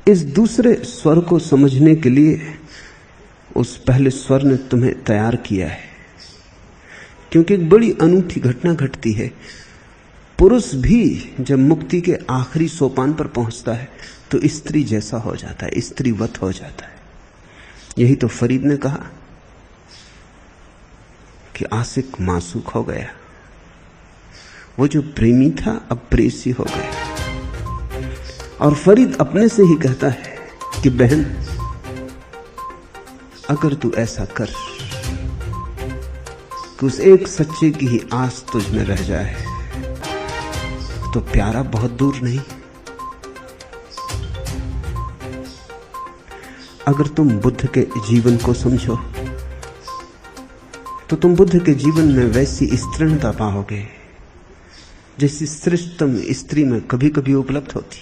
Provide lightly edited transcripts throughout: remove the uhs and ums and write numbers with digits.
इस दूसरे स्वर को समझने के लिए उस पहले स्वर ने तुम्हें तैयार किया है, क्योंकि एक बड़ी अनूठी घटना घटती है। पुरुष भी जब मुक्ति के आखिरी सोपान पर पहुंचता है तो स्त्री जैसा हो जाता है, स्त्रीवत हो जाता है। यही तो फरीद ने कहा कि आशिक मासूक हो गया, वो जो प्रेमी था अब प्रेसी हो गया। और फरीद अपने से ही कहता है कि बहन, अगर तू ऐसा कर कि उस एक सच्चे की ही आस तुझ में रह जाए तो प्यारा बहुत दूर नहीं। अगर तुम बुद्ध के जीवन को समझो तो तुम बुद्ध के जीवन में वैसी स्तृणता पाओगे जैसी श्रेष्ठतम स्त्री में कभी कभी उपलब्ध होती।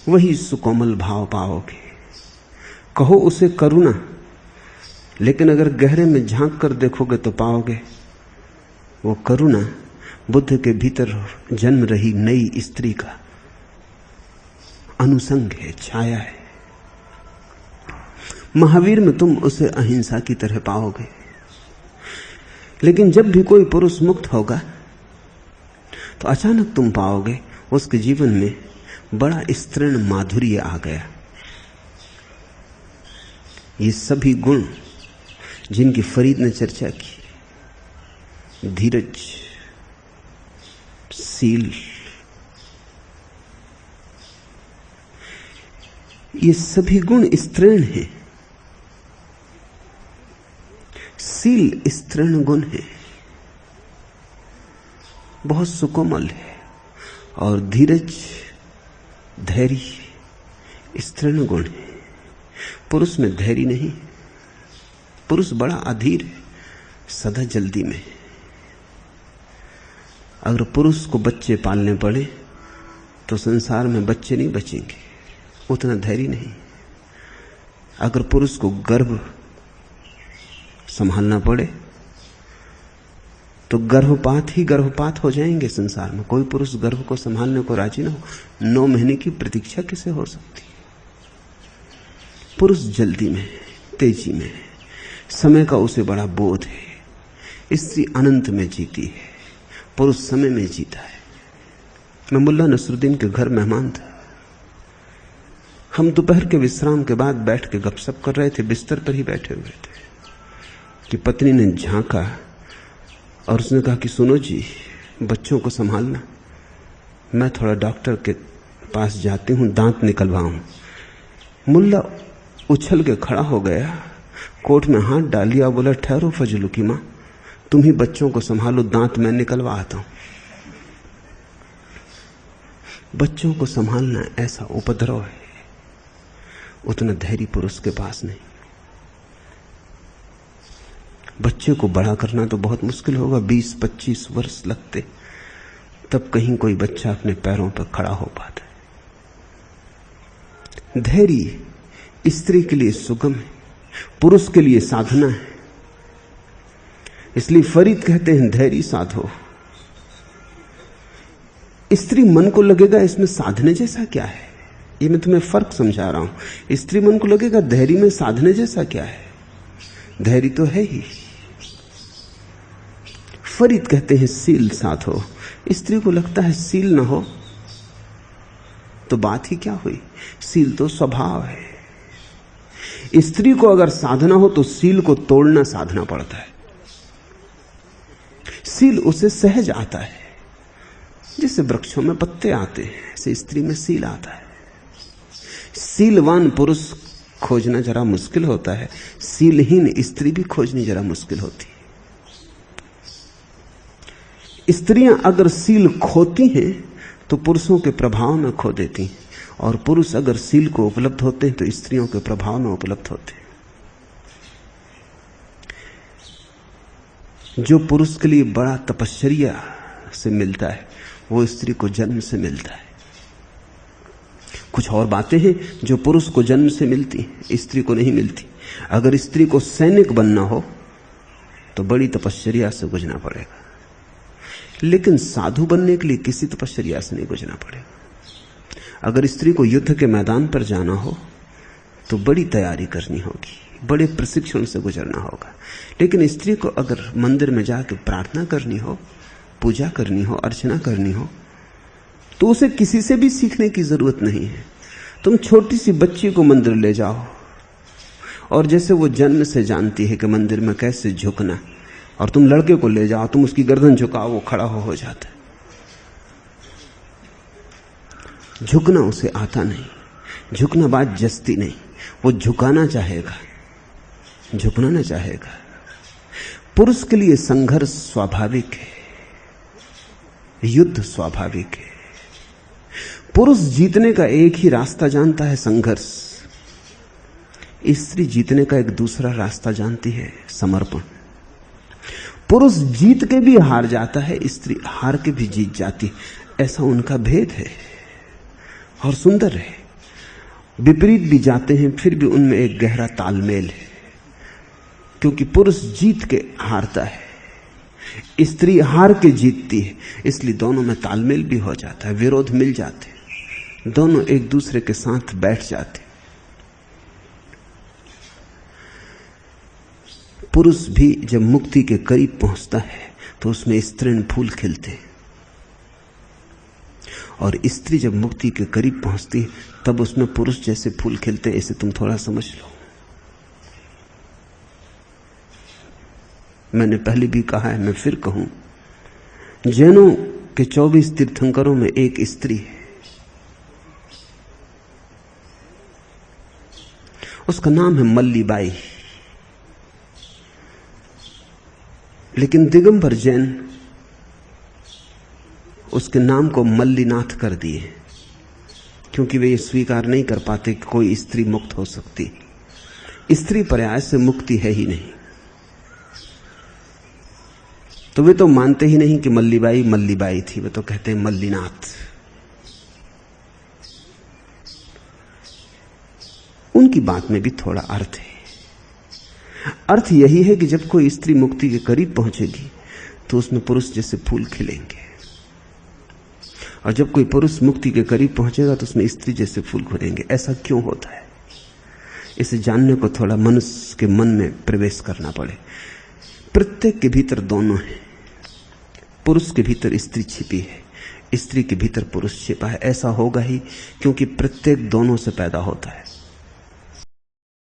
वही सुकोमल भाव पाओगे। कहो उसे करुणा, लेकिन अगर गहरे में झांक कर देखोगे तो पाओगे वो करुणा बुद्ध के भीतर जन्म रही नई स्त्री का अनुसंग है, छाया है। महावीर में तुम उसे अहिंसा की तरह पाओगे। लेकिन जब भी कोई पुरुष मुक्त होगा तो अचानक तुम पाओगे उसके जीवन में बड़ा स्तृण माधुर्य आ गया। ये सभी गुण जिनकी फरीद ने चर्चा की, धीरज, सील, ये सभी गुण स्तृण हैं। सील स्तृण गुण है, बहुत सुकोमल है। और धीरज, धैर्य स्तृण गुण है। पुरुष में धैर्य नहीं, पुरुष बड़ा अधीर है, सदा जल्दी में। अगर पुरुष को बच्चे पालने पड़े तो संसार में बच्चे नहीं बचेंगे, उतना धैर्य नहीं। अगर पुरुष को गर्भ संभालना पड़े तो गर्भपात ही गर्भपात हो जाएंगे संसार में। कोई पुरुष गर्भ को संभालने को राजी ना हो। 9 महीने की प्रतीक्षा किसे हो सकती? पुरुष जल्दी में, तेजी में, समय का उसे बड़ा बोध है। स्त्री अनंत में जीती है, पुरुष समय में जीता है। मैं मुल्ला नसरुद्दीन के घर मेहमान था। हम दोपहर के विश्राम के बाद बैठ के गपशप कर रहे थे, बिस्तर पर ही बैठे हुए थे कि पत्नी ने झांका और उसने कहा कि सुनो जी, बच्चों को संभालना, मैं थोड़ा डॉक्टर के पास जाती हूं, दांत निकलवाऊं। मुल्ला उछल के खड़ा हो गया, कोट में हाथ डाल लिया, बोला ठहरो फजलू की मां, तुम ही बच्चों को संभालो, दांत मैं निकलवा आता हूं। बच्चों को संभालना ऐसा उपद्रव है, उतना धैर्य पुरुष के पास नहीं। बच्चे को बड़ा करना तो बहुत मुश्किल होगा, 20-25 वर्ष लगते, तब कहीं कोई बच्चा अपने पैरों पर खड़ा हो पाता है। धैर्य स्त्री के लिए सुगम है, पुरुष के लिए साधना है। इसलिए फरीद कहते हैं धैर्य साधो। स्त्री मन को लगेगा इसमें साधने जैसा क्या है, ये मैं तुम्हें फर्क समझा रहा हूं। स्त्री मन को लगेगा धैर्य में साधने जैसा क्या है, धैर्य तो है ही। फरीद कहते हैं सील साधो। स्त्री को लगता है सील ना हो तो बात ही क्या हुई, सील तो स्वभाव है। स्त्री को अगर साधना हो तो सील को तोड़ना साधना पड़ता है। सील उसे सहज आता है, जैसे वृक्षों में पत्ते आते हैं ऐसे स्त्री में सील आता है। सीलवान पुरुष खोजना जरा मुश्किल होता है, सीलहीन स्त्री भी खोजनी जरा मुश्किल होती है। स्त्रियां अगर सील खोती हैं तो पुरुषों के प्रभाव में खो देती हैं, और पुरुष अगर सील को उपलब्ध होते हैं तो स्त्रियों के प्रभाव में उपलब्ध होते हैं। जो पुरुष के लिए बड़ा तपश्चर्या से मिलता है वो स्त्री को जन्म से मिलता है। कुछ और बातें हैं जो पुरुष को जन्म से मिलती हैं, स्त्री को नहीं मिलती। अगर स्त्री को सैनिक बनना हो तो बड़ी तपश्चर्या से गुजरना पड़ेगा, लेकिन साधु बनने के लिए किसी तपश्चर्या से नहीं गुजरना पड़ेगा। अगर स्त्री को युद्ध के मैदान पर जाना हो तो बड़ी तैयारी करनी होगी, बड़े प्रशिक्षण से गुजरना होगा। लेकिन स्त्री को अगर मंदिर में जाकर प्रार्थना करनी हो, पूजा करनी हो, अर्चना करनी हो, तो उसे किसी से भी सीखने की जरूरत नहीं है। तुम छोटी सी बच्ची को मंदिर ले जाओ और जैसे वो जन्म से जानती है कि मंदिर में कैसे झुकना, और तुम लड़के को ले जाओ, तुम उसकी गर्दन झुकाओ, वो खड़ा हो जाता है। झुकना उसे आता नहीं, झुकना बात जस्ती नहीं, वो झुकाना चाहेगा, झुकना ना चाहेगा। पुरुष के लिए संघर्ष स्वाभाविक है, युद्ध स्वाभाविक है। पुरुष जीतने का एक ही रास्ता जानता है, संघर्ष। स्त्री जीतने का एक दूसरा रास्ता जानती है, समर्पण। पुरुष जीत के भी हार जाता है, स्त्री हार के भी जीत जाती है। ऐसा उनका भेद है और सुंदर है। विपरीत भी जाते हैं, फिर भी उनमें एक गहरा तालमेल है, क्योंकि पुरुष जीत के हारता है, स्त्री हार के जीतती है। इसलिए दोनों में तालमेल भी हो जाता है, विरोध मिल जाते हैं, दोनों एक दूसरे के साथ बैठ जाते। पुरुष भी जब मुक्ति के करीब पहुंचता है तो उसमें स्तृण फूल खिलते हैं, और स्त्री जब मुक्ति के करीब पहुंचती है तब उसमें पुरुष जैसे फूल खिलते हैं। इसे तुम थोड़ा समझ लो। मैंने पहले भी कहा है, मैं फिर कहूं, जैनों के 24 तीर्थंकरों में एक स्त्री है, उसका नाम है मल्लीबाई। लेकिन दिगंबर जैन उसके नाम को मल्लीनाथ कर दिए, क्योंकि वे ये स्वीकार नहीं कर पाते कि कोई स्त्री मुक्त हो सकती। स्त्री पर्याय से मुक्ति है ही नहीं, तो वे तो मानते ही नहीं कि मल्लीबाई मल्लीबाई थी, वे तो कहते हैं मल्लीनाथ। उनकी बात में भी थोड़ा अर्थ है। अर्थ यही है कि जब कोई स्त्री मुक्ति के करीब पहुंचेगी तो उसमें पुरुष जैसे फूल खिलेंगे, और जब कोई पुरुष मुक्ति के करीब पहुंचेगा तो उसमें स्त्री जैसे फूल खुलेंगे। ऐसा क्यों होता है, इसे जानने को थोड़ा मनुष्य के मन में प्रवेश करना पड़े। प्रत्येक के भीतर दोनों है, पुरुष के भीतर स्त्री छिपी है, स्त्री के भीतर पुरुष छिपा है। ऐसा होगा ही क्योंकि प्रत्येक दोनों से पैदा होता है।